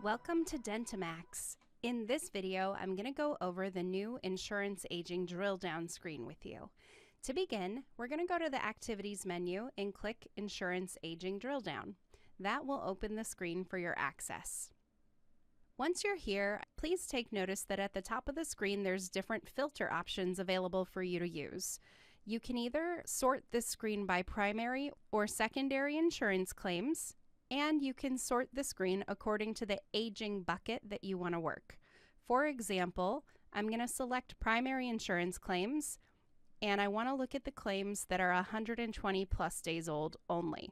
Welcome to DentiMax. In this video, I'm going to go over the new insurance aging drill down screen with you. To begin, we're going to go to the activities menu and click Insurance Aging Drill Down. That will open the screen for your access. Once you're here, please take notice that at the top of the screen there's different filter options available for you to use. You can either sort this screen by primary or secondary insurance claims, and you can sort the screen according to the aging bucket that you want to work. For example, I'm going to select primary insurance claims, and I want to look at the claims that are 120 plus days old only.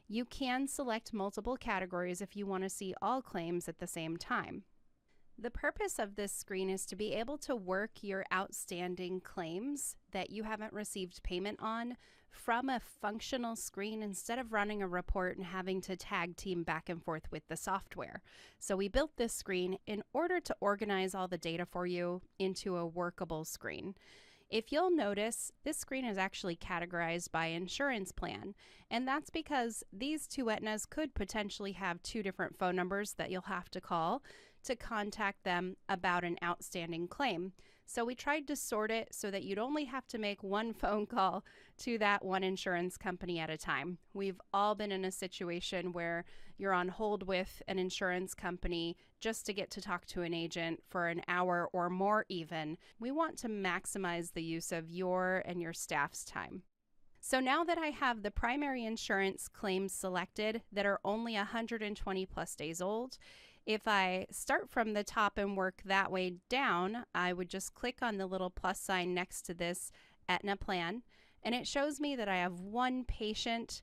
You can select multiple categories if you want to see all claims at the same time. The purpose of this screen is to be able to work your outstanding claims that you haven't received payment on from a functional screen instead of running a report and having to tag team back and forth with the software. So we built this screen in order to organize all the data for you into a workable screen. If you'll notice, this screen is actually categorized by insurance plan, and that's because these two Aetnas could potentially have two different phone numbers that you'll have to call to contact them about an outstanding claim. So we tried to sort it so that you'd only have to make one phone call to that one insurance company at a time. We've all been in a situation where you're on hold with an insurance company just to get to talk to an agent for an hour or more even. We want to maximize the use of your and your staff's time. So now that I have the primary insurance claims selected that are only 120 plus days old, if I start from the top and work that way down, I would just click on the little plus sign next to this Aetna plan, and it shows me that I have one patient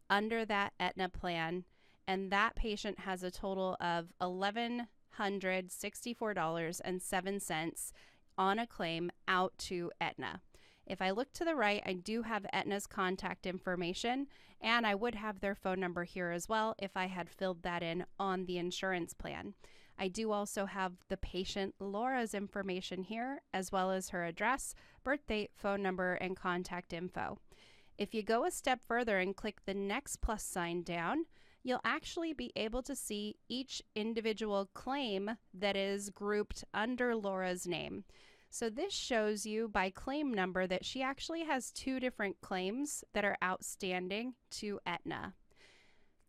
under that Aetna plan, and that patient has a total of $1,164.07 on a claim out to Aetna. If I look to the right, I do have Aetna's contact information, and I would have their phone number here as well if I had filled that in on the insurance plan. I do also have the patient Laura's information here, as well as her address, birth date, phone number, and contact info. If you go a step further and click the next plus sign down, you'll actually be able to see each individual claim that is grouped under Laura's name. So this shows you by claim number that she actually has two different claims that are outstanding to Aetna.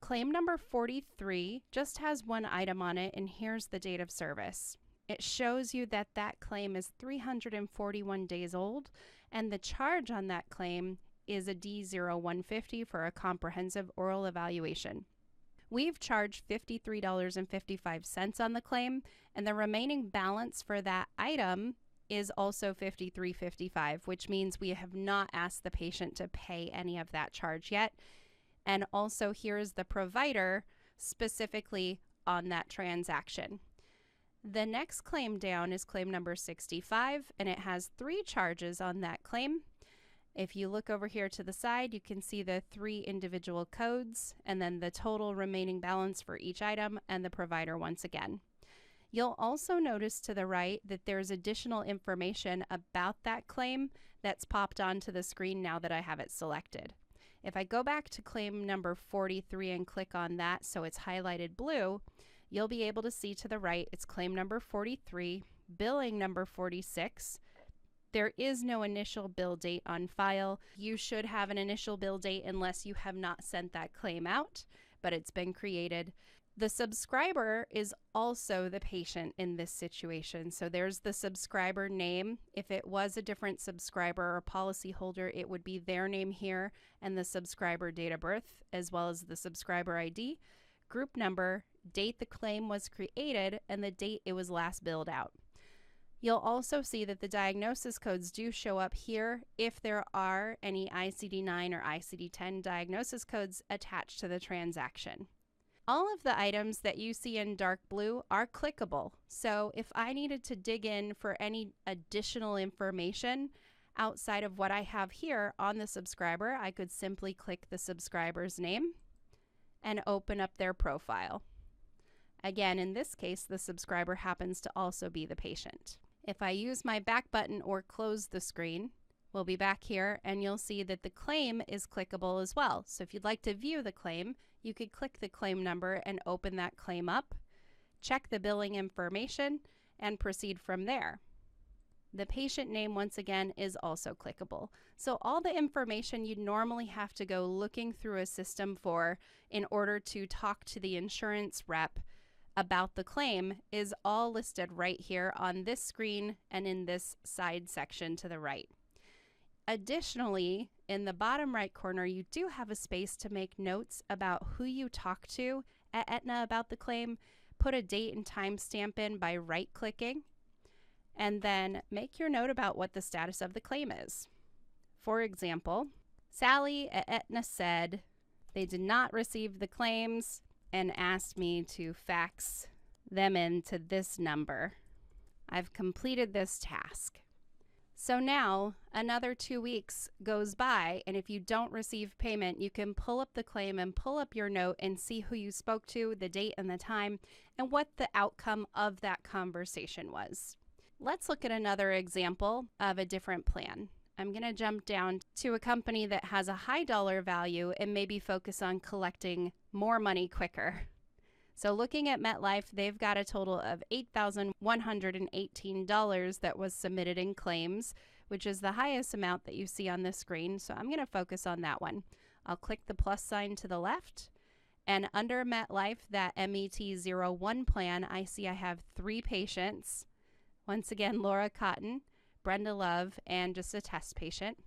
Claim number 43 just has one item on it, and here's the date of service. It shows you that that claim is 341 days old, and the charge on that claim is a D0150 for a comprehensive oral evaluation. We've charged $53.55 on the claim, and the remaining balance for that item is also $53.55, which means we have not asked the patient to pay any of that charge yet. And also here's the provider specifically on that transaction. The next claim down is claim number 65, and it has three charges on that claim. If you look over here to the side, you can see the three individual codes and then the total remaining balance for each item and the provider once again. You'll also notice to the right that there's additional information about that claim that's popped onto the screen now that I have it selected. If I go back to claim number 43 and click on that so it's highlighted blue, you'll be able to see to the right it's claim number 43, billing number 46. There is no initial bill date on file. You should have an initial bill date unless you have not sent that claim out, but it's been created. The subscriber is also the patient in this situation. So there's the subscriber name. If it was a different subscriber or policyholder, it would be their name here and the subscriber date of birth, as well as the subscriber ID, group number, date the claim was created, and the date it was last billed out. You'll also see that the diagnosis codes do show up here if there are any ICD-9 or ICD-10 diagnosis codes attached to the transaction. All of the items that you see in dark blue are clickable. So if I needed to dig in for any additional information outside of what I have here on the subscriber, I could simply click the subscriber's name and open up their profile. Again, in this case, the subscriber happens to also be the patient. If I use my back button or close the screen, we'll be back here and you'll see that the claim is clickable as well. So if you'd like to view the claim, you could click the claim number and open that claim up. check the billing information, and proceed from there. The patient name, once again, is also clickable. So all the information you'd normally have to go looking through a system for in order to talk to the insurance rep about the claim is all listed right here on this screen and in this side section to the right. Additionally, in the bottom right corner, you do have a space to make notes about who you talk to at Aetna about the claim. Put a date and time stamp in by right-clicking, and then make your note about what the status of the claim is. For example, Sally at Aetna said they did not receive the claims and asked me to fax them in to this number. I've completed this task. So now another 2 weeks goes by, and if you don't receive payment, you can pull up the claim and pull up your note and see who you spoke to, the date and the time, and what the outcome of that conversation was. Let's look at another example of a different plan. I'm going to jump down to a company that has a high dollar value and maybe focus on collecting more money quicker. So looking at MetLife, they've got a total of $8,118 that was submitted in claims, which is the highest amount that you see on this screen. So I'm going to focus on that one. I'll click the plus sign to the left. And under MetLife, that MET01 plan, I see I have 3 patients. Once again, Laura Cotton, Brenda Love, and just a test patient.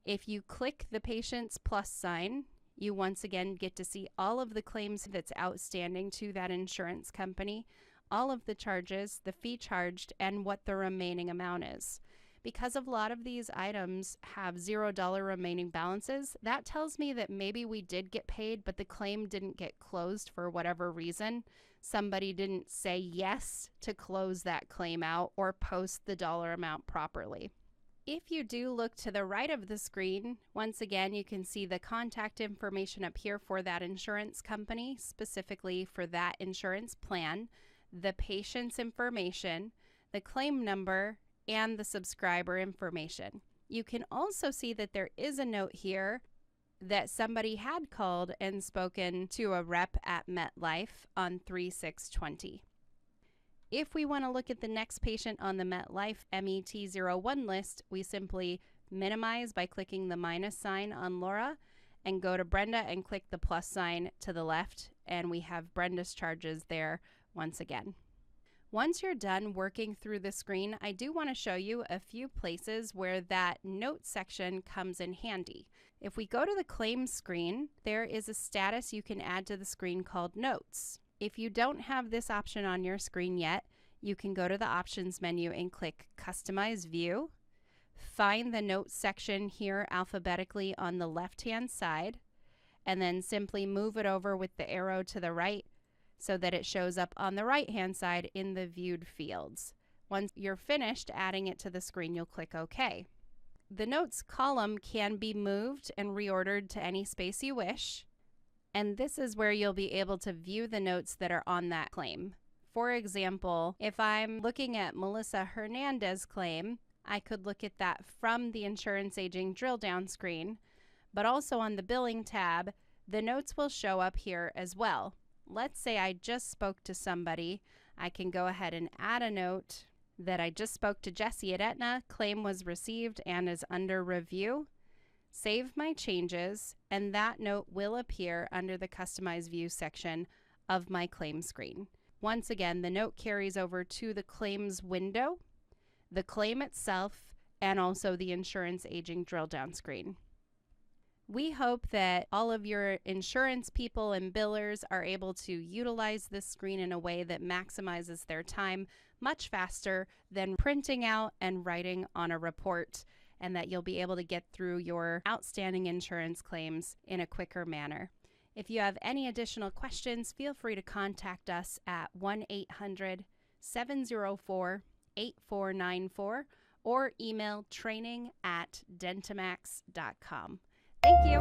If you click the patient's plus sign, you once again get to see all of the claims that's outstanding to that insurance company, all of the charges, the fee charged, and what the remaining amount is. Because a lot of these items have $0 remaining balances, that tells me that maybe we did get paid, but the claim didn't get closed for whatever reason. Somebody didn't say yes to close that claim out or post the dollar amount properly. If you do look to the right of the screen, once again, you can see the contact information up here for that insurance company, specifically for that insurance plan, the patient's information, the claim number, and the subscriber information. You can also see that there is a note here that somebody had called and spoken to a rep at MetLife on 3/6/20. If we want to look at the next patient on the MetLife MET01 list, we simply minimize by clicking the minus sign on Laura and go to Brenda and click the plus sign to the left, and we have Brenda's charges there once again. Once you're done working through the screen, I do want to show you a few places where that note section comes in handy. If we go to the claims screen, there is a status you can add to the screen called Notes. If you don't have this option on your screen yet, you can go to the options menu and click Customize View. Find the Notes section here alphabetically on the left-hand side, and then simply move it over with the arrow to the right so that it shows up on the right-hand side in the viewed fields. Once you're finished adding it to the screen, you'll click OK. The Notes column can be moved and reordered to any space you wish, and this is where you'll be able to view the notes that are on that claim. For example, if I'm looking at Melissa Hernandez's claim, I could look at that from the insurance aging drill down screen, but also on the billing tab, the notes will show up here as well. Let's say I just spoke to somebody. I can go ahead and add a note that I just spoke to Jesse at Aetna, claim was received and is under review. Save my changes, and that note will appear under the Customize View section of my claim screen. Once again, the note carries over to the claims window, the claim itself, and also the insurance aging drill down screen. We hope that all of your insurance people and billers are able to utilize this screen in a way that maximizes their time much faster than printing out and writing on a report, and that you'll be able to get through your outstanding insurance claims in a quicker manner. If you have any additional questions, feel free to contact us at 1-800-704-8494 or email training@dentimax.com. Thank you.